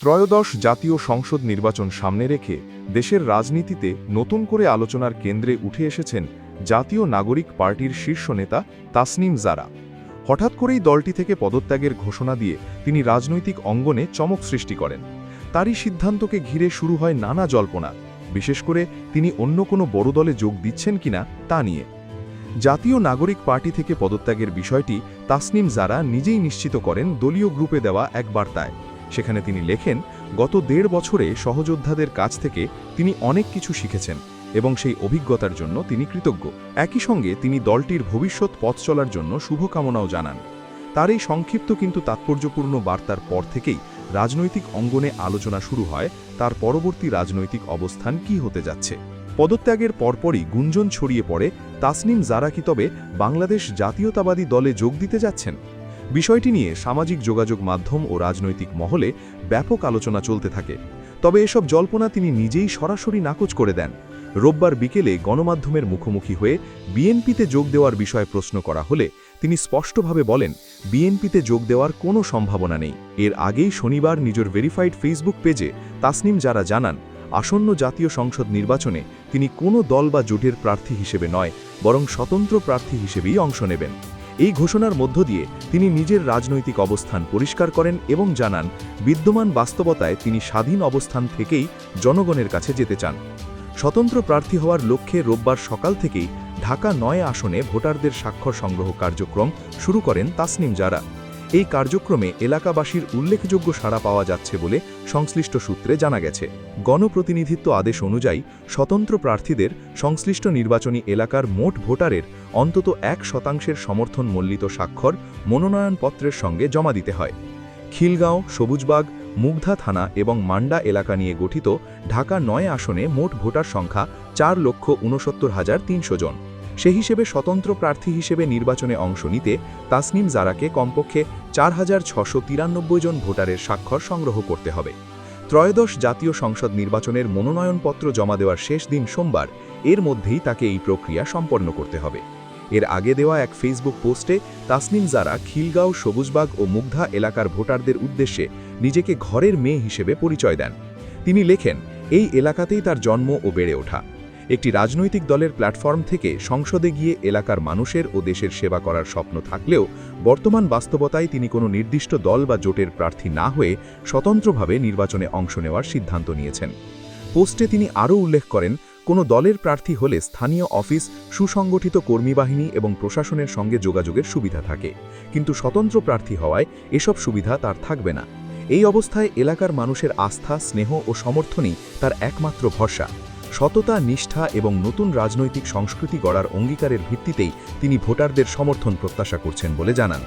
ত্রয়োদশ জাতীয় সংসদ নির্বাচন সামনে রেখে দেশের রাজনীতিতে নতুন করে আলোচনার কেন্দ্রে উঠে এসেছেন জাতীয় নাগরিক পার্টির শীর্ষ নেতা তাসনিম জারা। হঠাৎ করেই দলটি থেকে পদত্যাগের ঘোষণা দিয়ে তিনি রাজনৈতিক অঙ্গনে চমক সৃষ্টি করেন। তারই সিদ্ধান্তকে ঘিরে শুরু হয় নানা জল্পনা, বিশেষ করে তিনি অন্য কোনো বড় দলে যোগ দিচ্ছেন কিনা তা নিয়ে। জাতীয় নাগরিক পার্টি থেকে পদত্যাগের বিষয়টি তাসনিম জারা নিজেই নিশ্চিত করেন দলীয় গ্রুপে দেওয়া এক বার্তায়। সেখানে তিনি লেখেন, গত ১.৫ বছরে সহযোদ্ধাদের কাছ থেকে তিনি অনেক কিছু শিখেছেন এবং সেই অভিজ্ঞতার জন্য তিনি কৃতজ্ঞ। একই সঙ্গে তিনি দলটির ভবিষ্যৎ পথ চলার জন্য শুভকামনাও জানান। তার এই সংক্ষিপ্ত কিন্তু তাৎপর্যপূর্ণ বার্তার পর থেকেই রাজনৈতিক অঙ্গনে আলোচনা শুরু হয় তার পরবর্তী রাজনৈতিক অবস্থান কী হতে যাচ্ছে। পদত্যাগের পরপরই গুঞ্জন ছড়িয়ে পড়ে তাসনিম জারা কি তবে বাংলাদেশ জাতীয়তাবাদী দলে যোগ দিতে যাচ্ছেন। বিষয়টি নিয়ে সামাজিক যোগাযোগ মাধ্যম ও রাজনৈতিক মহলে ব্যাপক আলোচনা চলতে থাকে। তবে এসব জল্পনা তিনি নিজেই সরাসরি নাকচ করে দেন। রোববার বিকেলে গণমাধ্যমের মুখোমুখি হয়ে বিএনপিতে যোগ দেওয়ার বিষয়ে প্রশ্ন করা হলে তিনি স্পষ্টভাবে বলেন, বিএনপিতে যোগ দেওয়ার কোনো সম্ভাবনা নেই। এর আগেই শনিবার নিজের ভেরিফাইড ফেসবুক পেজে তাসনিম জারা জানান, আসন্ন জাতীয় সংসদ নির্বাচনে তিনি কোনো দল বা জোটের প্রার্থী হিসেবে নয়, বরং স্বতন্ত্র প্রার্থী হিসেবেই অংশ নেবেন। এই ঘোষণার মধ্য দিয়ে তিনি নিজের রাজনৈতিক অবস্থান পরিষ্কার করেন এবং জানান, বিদ্যমান বাস্তবতায় তিনি স্বাধীন অবস্থান থেকেই জনগণের কাছে যেতে চান। স্বতন্ত্র প্রার্থী হওয়ার লক্ষ্যে রোববার সকাল থেকেই ঢাকা ৯ আসনে ভোটারদের স্বাক্ষর সংগ্রহ কার্যক্রম শুরু করেন তাসনিম জারা। এই কার্যক্রমে এলাকাবাসীর উল্লেখযোগ্য সাড়া পাওয়া যাচ্ছে বলে সংশ্লিষ্ট সূত্রে জানা গেছে। গণপ্রতিনিধিত্ব আদেশ অনুযায়ী স্বতন্ত্র প্রার্থীদের সংশ্লিষ্ট নির্বাচনী এলাকার মোট ভোটারের অন্তত ১% সমর্থন মূল্যিত স্বাক্ষর মনোনয়নপত্রের সঙ্গে জমা দিতে হয়। খিলগাঁও, সবুজবাগ, মুগধা থানা এবং মান্ডা এলাকা নিয়ে গঠিত ঢাকা ৯ আসনে মোট ভোটার সংখ্যা ৪,৬৯,৩০০ জন। সে হিসেবে স্বতন্ত্র প্রার্থী হিসেবে নির্বাচনে অংশ নিতে তাসনিম জারাকে কমপক্ষে ৪,৬৯৩ জন ভোটারের স্বাক্ষর সংগ্রহ করতে হবে। ত্রয়োদশ জাতীয় সংসদ নির্বাচনের মনোনয়নপত্র জমা দেওয়ার শেষ দিন সোমবার, এর মধ্যেই তাকে এই প্রক্রিয়া সম্পন্ন করতে হবে। এর আগে দেওয়া এক ফেসবুক পোস্টে তাসনিম জারা খিলগাঁও, সবুজবাগ ও মুগধা এলাকার ভোটারদের উদ্দেশ্যে নিজেকে ঘরের মেয়ে হিসেবে পরিচয় দেন। তিনি লেখেন, এই এলাকাতেই তার জন্ম ও বেড়ে ওঠা। একটি রাজনৈতিক দলের প্ল্যাটফর্ম থেকে সংসদে গিয়ে এলাকার মানুষের ও দেশের সেবা করার স্বপ্ন থাকলেও বর্তমান বাস্তবতায় তিনি কোনো নির্দিষ্ট দল বা জোটের প্রার্থী না হয়ে স্বতন্ত্রভাবে নির্বাচনে অংশ নেওয়ার সিদ্ধান্ত নিয়েছেন। পোস্টে তিনি আরও উল্লেখ করেন, কোনো দলের প্রার্থী হলে স্থানীয় অফিস, সুসংগঠিত কর্মীবাহিনী এবং প্রশাসনের সঙ্গে যোগাযোগের সুবিধা থাকে, কিন্তু স্বতন্ত্র প্রার্থী হওয়ায় এসব সুবিধা তার থাকবে না। এই অবস্থায় এলাকার মানুষের আস্থা, স্নেহ ও সমর্থনই তার একমাত্র ভরসা। সততা, নিষ্ঠা এবং নতুন রাজনৈতিক সংস্কৃতি গড়ার অঙ্গীকারের ভিত্তিতেই তিনি ভোটারদের সমর্থন প্রত্যাশা করছেন বলে জানান।